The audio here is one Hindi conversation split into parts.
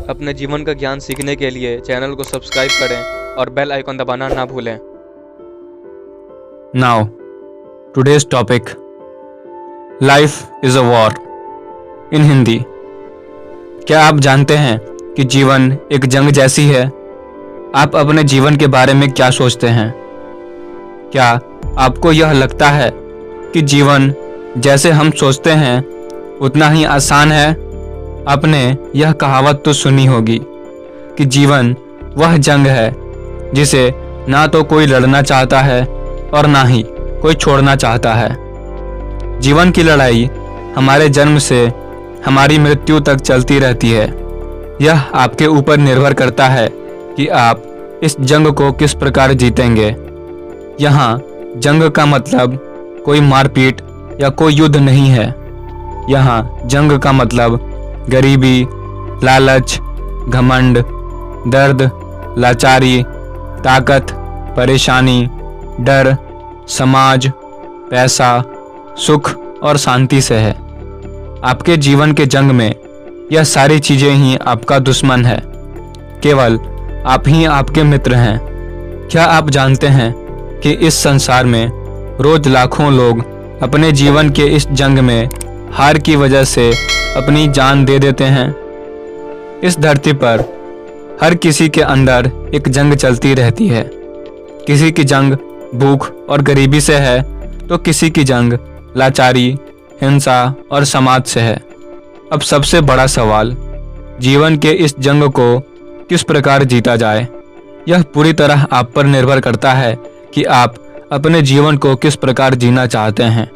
अपने जीवन का ज्ञान सीखने के लिए चैनल को सब्सक्राइब करें और बेल आइकन दबाना ना भूलें। Now, today's topic, Life is a War in Hindi. क्या आप जानते हैं कि जीवन एक जंग जैसी है? आप अपने जीवन के बारे में क्या सोचते हैं? क्या आपको यह लगता है कि जीवन जैसे हम सोचते हैं उतना ही आसान है? आपने यह कहावत तो सुनी होगी कि जीवन वह जंग है जिसे ना तो कोई लड़ना चाहता है और ना ही कोई छोड़ना चाहता है। जीवन की लड़ाई हमारे जन्म से हमारी मृत्यु तक चलती रहती है। यह आपके ऊपर निर्भर करता है कि आप इस जंग को किस प्रकार जीतेंगे। यहाँ जंग का मतलब कोई मारपीट या कोई युद्ध नहीं है। यहाँ जंग का मतलब गरीबी, लालच, घमंड, दर्द, लाचारी, ताकत, परेशानी, डर, समाज, पैसा, सुख और शांति से है। आपके जीवन के जंग में यह सारी चीजें ही आपका दुश्मन है। केवल आप ही आपके मित्र हैं। क्या आप जानते हैं कि इस संसार में रोज लाखों लोग अपने जीवन के इस जंग में हार की वजह से अपनी जान दे देते हैं? इस धरती पर हर किसी के अंदर एक जंग चलती रहती है। किसी की जंग भूख और गरीबी से है तो किसी की जंग लाचारी, हिंसा और समाज से है। अब सबसे बड़ा सवाल, जीवन के इस जंग को किस प्रकार जीता जाए? यह पूरी तरह आप पर निर्भर करता है कि आप अपने जीवन को किस प्रकार जीना चाहते हैं।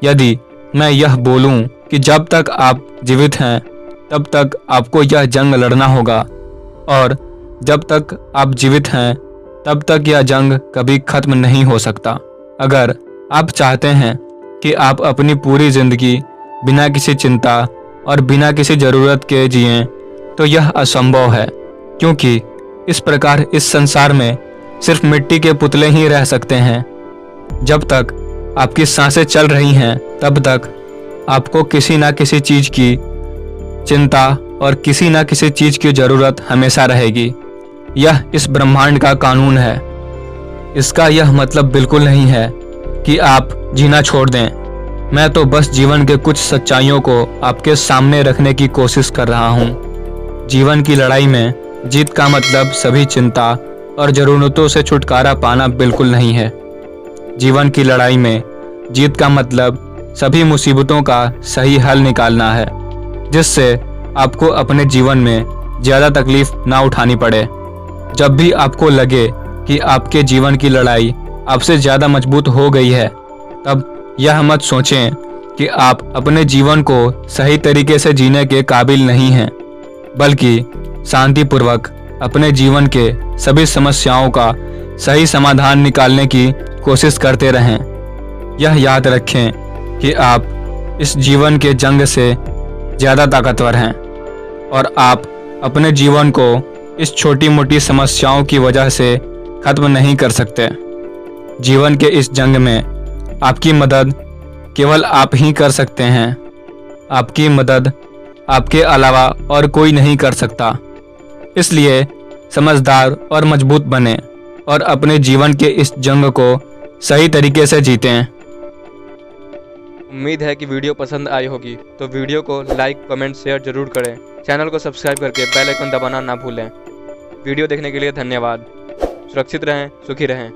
यदि मैं यह बोलूं कि जब तक आप जीवित हैं तब तक आपको यह जंग लड़ना होगा और जब तक आप जीवित हैं तब तक यह जंग कभी खत्म नहीं हो सकता। अगर आप चाहते हैं कि आप अपनी पूरी जिंदगी बिना किसी चिंता और बिना किसी ज़रूरत के जिएं तो यह असंभव है, क्योंकि इस प्रकार इस संसार में सिर्फ मिट्टी के पुतले ही रह सकते हैं। जब तक आपकी सांसें चल रही हैं तब तक आपको किसी ना किसी चीज की चिंता और किसी ना किसी चीज की जरूरत हमेशा रहेगी। यह इस ब्रह्मांड का कानून है। इसका यह मतलब बिल्कुल नहीं है कि आप जीना छोड़ दें। मैं तो बस जीवन के कुछ सच्चाइयों को आपके सामने रखने की कोशिश कर रहा हूँ। जीवन की लड़ाई में जीत का मतलब सभी चिंता और जरूरतों से छुटकारा पाना बिल्कुल नहीं है। जीवन की लड़ाई में जीत का मतलब सभी मुसीबतों का सही हल निकालना है, जिससे आपको अपने जीवन में ज़्यादा तकलीफ ना उठानी पड़े। जब भी आपको लगे कि आपके जीवन की लड़ाई आपसे ज़्यादा मजबूत हो गई है, तब यह मत सोचें कि आप अपने जीवन को सही तरीके से जीने के काबिल नहीं हैं, बल्कि शांतिपूर्वक अपने जीवन के सभी समस्याओं का सही समाधान निकालने की कोशिश करते रहें। यह याद रखें कि आप इस जीवन के जंग से ज़्यादा ताकतवर हैं और आप अपने जीवन को इस छोटी मोटी समस्याओं की वजह से खत्म नहीं कर सकते। जीवन के इस जंग में आपकी मदद केवल आप ही कर सकते हैं। आपकी मदद आपके अलावा और कोई नहीं कर सकता। इसलिए समझदार और मजबूत बने और अपने जीवन के इस जंग को सही तरीके से जीतें। उम्मीद है कि वीडियो पसंद आई होगी, तो वीडियो को लाइक, कमेंट, शेयर जरूर करें। चैनल को सब्सक्राइब करके बेल आइकन दबाना ना भूलें। वीडियो देखने के लिए धन्यवाद। सुरक्षित रहें, सुखी रहें।